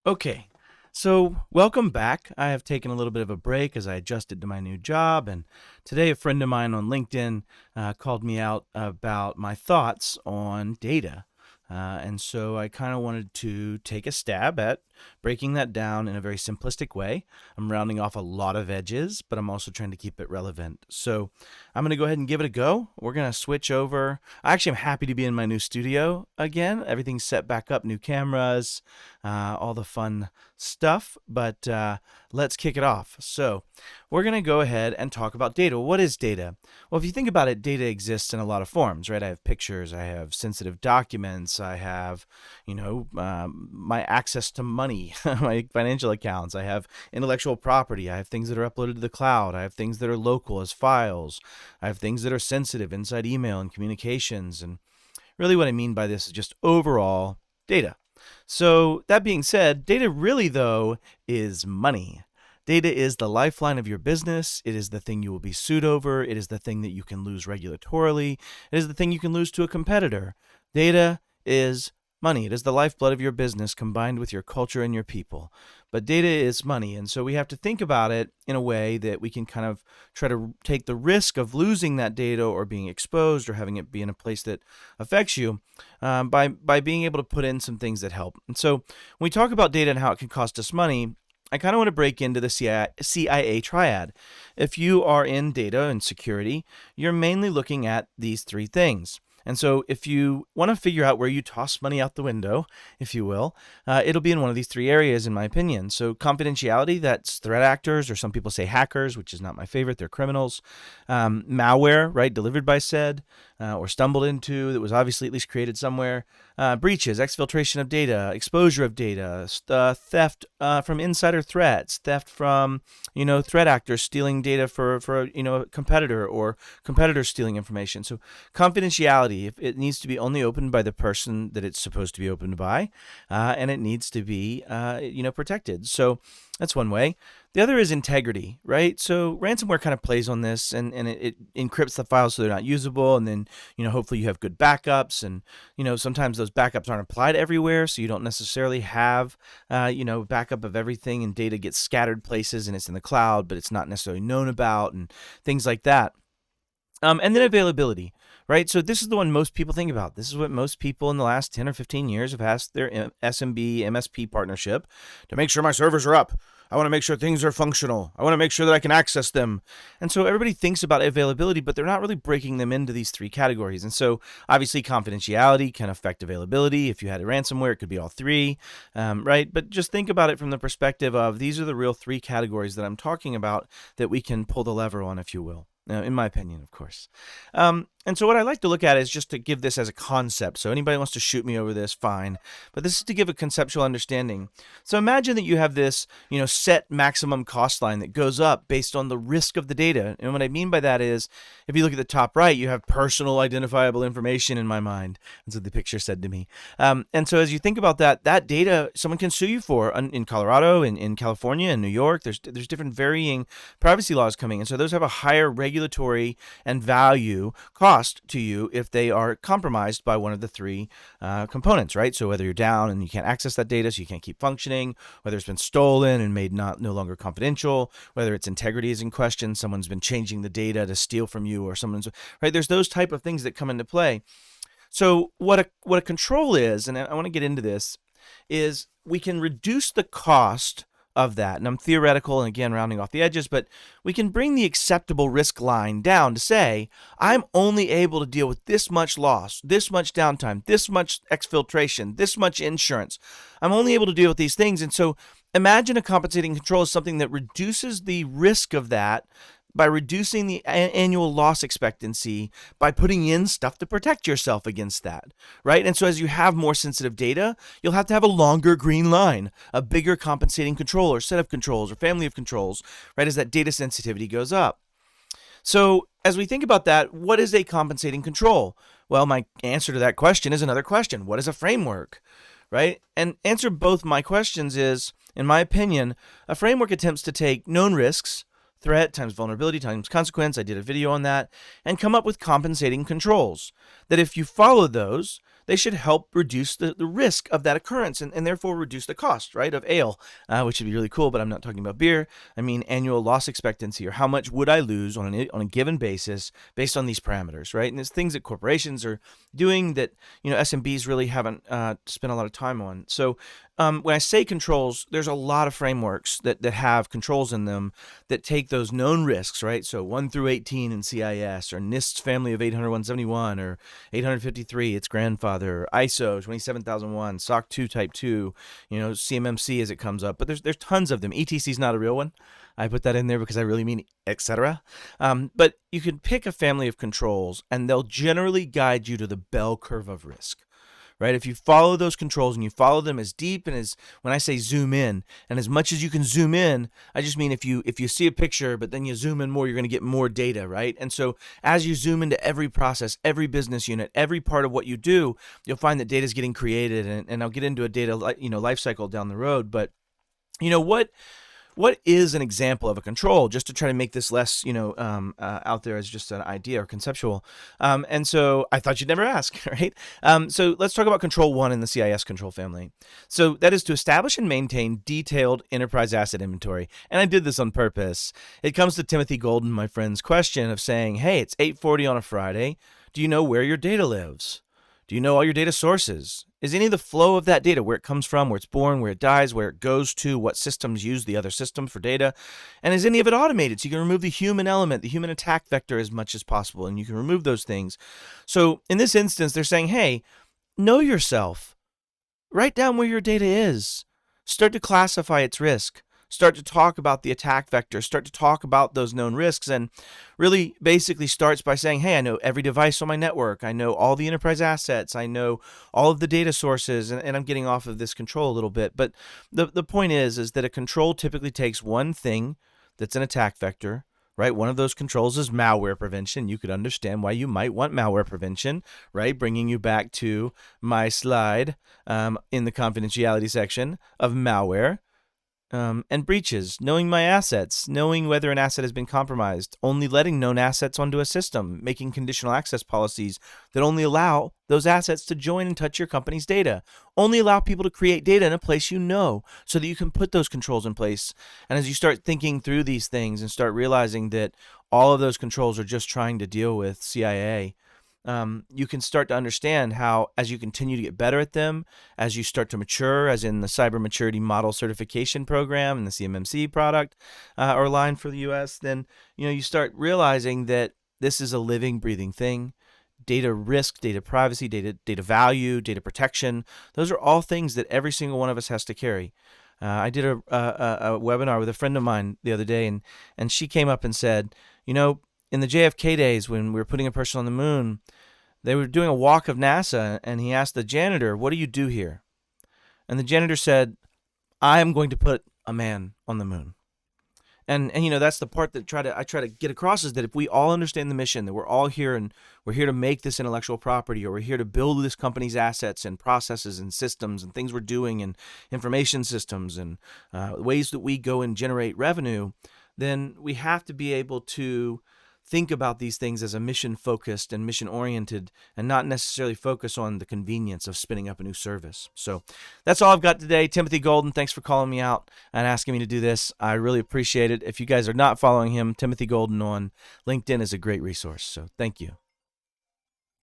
Okay, so welcome back. I have taken a little bit of a break as I adjusted to my new job, and today a friend of mine on LinkedIn called me out about my thoughts on data. And so I kind of wanted to take a stab at breaking that down in a very simplistic way. I'm rounding off a lot of edges, but I'm also trying to keep it relevant. So I'm going to go ahead and give it a go. We're going to switch over. I actually am happy to be in my new studio again. Everything's set back up, new cameras, all the fun stuff. But let's kick it off. So we're going to go ahead and talk about data. What is data? Well, if you think about it, data exists in a lot of forms, right? I have pictures, I have sensitive documents, I have, my access to money, my financial accounts, I have intellectual property, I have things that are uploaded to the cloud, I have things that are local as files, I have things that are sensitive inside email and communications. And really what I mean by this is just overall data. So that being said, data really, though, is money. Data is the lifeline of your business. It is the thing you will be sued over. It is the thing that you can lose regulatorily. It is the thing you can lose to a competitor. Data is money. It is the lifeblood of your business combined with your culture and your people. But data is money. And so we have to think about it in a way that we can kind of try to take the risk of losing that data or being exposed or having it be in a place that affects you by being able to put in some things that help. And so when we talk about data and how it can cost us money, I kind of want to break into the CIA triad. If you are in data and security, you're mainly looking at these three things. And so if you want to figure out where you toss money out the window, if you will, it'll be in one of these three areas, in my opinion. So confidentiality, that's threat actors, or some people say hackers, which is not my favorite. They're criminals. Malware, right, delivered by said, or stumbled into, that was obviously at least created somewhere. Breaches, exfiltration of data, exposure of data, theft from insider threats, theft from, threat actors stealing data for a competitor, or competitors stealing information. So confidentiality, if it needs to be only opened by the person that it's supposed to be opened by, and it needs to be, protected. So that's one way. The other is integrity, right? So ransomware kind of plays on this, and it encrypts the files so they're not usable, and then, hopefully you have good backups, and, sometimes those backups aren't applied everywhere, so you don't necessarily have, backup of everything, and data gets scattered places, and it's in the cloud, but it's not necessarily known about, and things like that. And then availability, right? So this is the one most people think about. This is what most people in the last 10 or 15 years have asked their SMB, MSP partnership to make sure my servers are up. I want to make sure things are functional. I want to make sure that I can access them. And so everybody thinks about availability, but they're not really breaking them into these three categories. And so obviously confidentiality can affect availability. If you had a ransomware, it could be all three, right? But just think about it from the perspective of these are the real three categories that I'm talking about that we can pull the lever on, if you will. In my opinion, of course. And so what I like to look at is just to give this as a concept. So anybody wants to shoot me over this, fine. But this is to give a conceptual understanding. So imagine that you have this, set maximum cost line that goes up based on the risk of the data. And what I mean by that is, if you look at the top right, you have personal identifiable information in my mind. That's what the picture said to me. And so as you think about that data, someone can sue you for in Colorado, in California, in New York. There's different varying privacy laws coming. And so those have a higher regulatory and value cost to you if they are compromised by one of the three components, right? So whether you're down and you can't access that data, so you can't keep functioning, whether it's been stolen and made no longer confidential, whether its integrity is in question, someone's been changing the data to steal from you, or someone's, right? There's those type of things that come into play. So what a control is, and I want to get into this, is we can reduce the cost of that. And I'm theoretical and again rounding off the edges, but we can bring the acceptable risk line down to say, I'm only able to deal with this much loss, this much downtime, this much exfiltration, this much insurance. I'm only able to deal with these things. And so imagine a compensating control is something that reduces the risk of that by reducing the annual loss expectancy, by putting in stuff to protect yourself against that, right? And so as you have more sensitive data, you'll have to have a longer green line, a bigger compensating control or set of controls or family of controls, right, as that data sensitivity goes up. So as we think about that, what is a compensating control? Well, my answer to that question is another question. What is a framework, right? And answer both my questions is, in my opinion, a framework attempts to take known risks, threat times vulnerability times consequence, I did a video on that, and come up with compensating controls that if you follow those, they should help reduce the risk of that occurrence and therefore reduce the cost, right, of ale, which would be really cool, but I'm not talking about beer. I mean annual loss expectancy, or how much would I lose on a given basis based on these parameters, right? And there's things that corporations are doing that, SMBs really haven't spent a lot of time on. So when I say controls, there's a lot of frameworks that have controls in them that take those known risks, right? So 1 through 18 in CIS, or NIST's family of 800-171, or 853, its grandfather, or ISO 27001, SOC 2 Type 2, CMMC as it comes up. But there's tons of them. ETC is not a real one. I put that in there because I really mean etc. But you can pick a family of controls, and they'll generally guide you to the bell curve of risk. Right? If you follow those controls and you follow them as deep and as, when I say zoom in, and as much as you can zoom in, I just mean if you see a picture, but then you zoom in more, you're going to get more data, right? And so as you zoom into every process, every business unit, every part of what you do, you'll find that data is getting created. And I'll get into a data life cycle down the road. But what is an example of a control, just to try to make this less, out there as just an idea or conceptual. And so I thought you'd never ask, right? So let's talk about control 1 in the CIS control family. So that is to establish and maintain detailed enterprise asset inventory. And I did this on purpose. It comes to Timothy Golden, my friend's question of saying, hey, it's 8:40 on a Friday. Do you know where your data lives? Do you know all your data sources? Is any of the flow of that data, where it comes from, where it's born, where it dies, where it goes to, what systems use the other system for data? And is any of it automated? So you can remove the human element, the human attack vector as much as possible, and you can remove those things. So in this instance, they're saying, hey, know yourself. Write down where your data is. Start to classify its risk. Start to talk about the attack vector, start to talk about those known risks, and really basically starts by saying, hey, I know every device on my network. I know all the enterprise assets. I know all of the data sources, and I'm getting off of this control a little bit. But the point is that a control typically takes one thing that's an attack vector, right? One of those controls is malware prevention. You could understand why you might want malware prevention, right? Bringing you back to my slide in the confidentiality section of malware. And breaches, knowing my assets, knowing whether an asset has been compromised, only letting known assets onto a system, making conditional access policies that only allow those assets to join and touch your company's data, only allow people to create data in a place so that you can put those controls in place. And as you start thinking through these things and start realizing that all of those controls are just trying to deal with CIA, you can start to understand how, as you continue to get better at them, as you start to mature, as in the Cyber Maturity Model Certification Program and the CMMC product or line for the U.S., then you start realizing that this is a living, breathing thing. Data risk, data privacy, data value, data protection, those are all things that every single one of us has to carry. I did a webinar with a friend of mine the other day, and she came up and said, in the JFK days when we were putting a person on the moon, they were doing a walk of NASA, and he asked the janitor, what do you do here? And the janitor said, I am going to put a man on the moon. And that's the part that I try to get across, is that if we all understand the mission, that we're all here and we're here to make this intellectual property, or we're here to build this company's assets and processes and systems and things we're doing and information systems and ways that we go and generate revenue, then we have to be able to think about these things as a mission-focused and mission-oriented, and not necessarily focus on the convenience of spinning up a new service. So that's all I've got today. Timothy Golden, thanks for calling me out and asking me to do this. I really appreciate it. If you guys are not following him, Timothy Golden on LinkedIn is a great resource. So thank you.